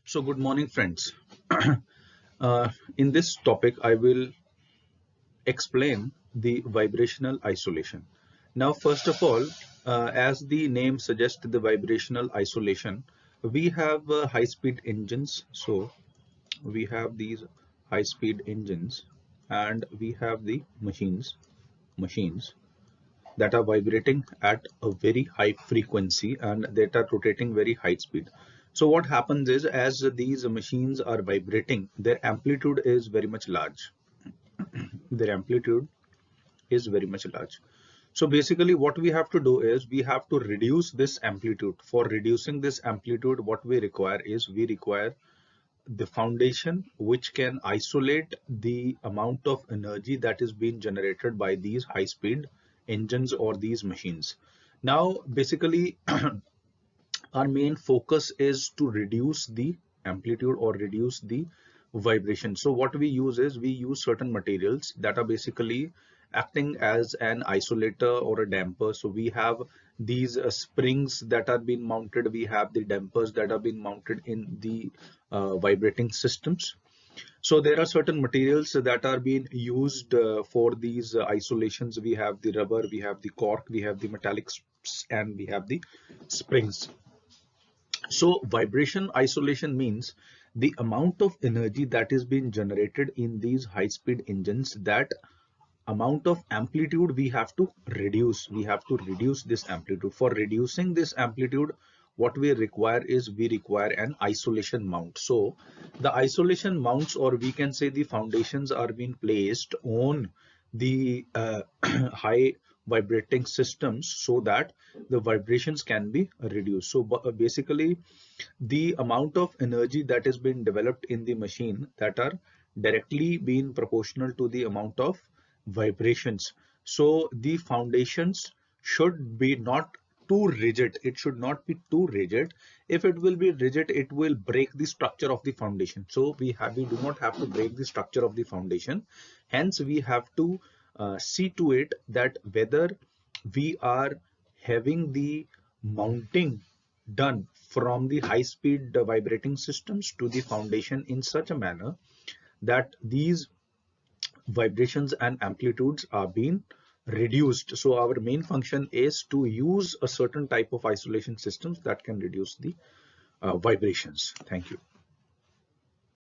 So good morning, friends. In this topic, I will explain the vibrational isolation. Now, first of all, as the name suggests, the vibrational isolation, we have high-speed engines. So we have these high-speed engines, and we have the machines that are vibrating at a very high frequency and that are rotating very high speed. So what happens is, as these machines are vibrating, their amplitude is very much large. Their amplitude is very much large. So basically what we have to do is we have to reduce this amplitude. For reducing this amplitude, what we require is we require the foundation which can isolate the amount of energy that is being generated by these high speed engines or these machines. Now basically our main focus is to reduce the amplitude or reduce the vibration. So what we use is we use certain materials that are basically acting as an isolator or a damper. So we have these springs that are being mounted, we have the dampers that are being mounted in the vibrating systems. So there are certain materials that are being used for these isolations. We have the rubber, we have the cork, we have the metallics, and we have the springs. So vibration isolation means the amount of energy that is being generated in these high-speed engines, that amount of amplitude we have to reduce. We have to reduce this amplitude. For reducing this amplitude, what we require is we require an isolation mount. So the isolation mounts, or we can say the foundations, are being placed on the high vibrating systems so that the vibrations can be reduced. So basically the amount of energy that is being developed in the machine that are directly being proportional to the amount of vibrations. So the foundations should be not too rigid. It should not be too rigid. If it will be rigid, it will break the structure of the foundation. So we do not have to break the structure of the foundation. Hence we have to see to it that whether we are having the mounting done from the high speed vibrating systems to the foundation in such a manner that these vibrations and amplitudes are being reduced. So our main function is to use a certain type of isolation systems that can reduce the vibrations. Thank you.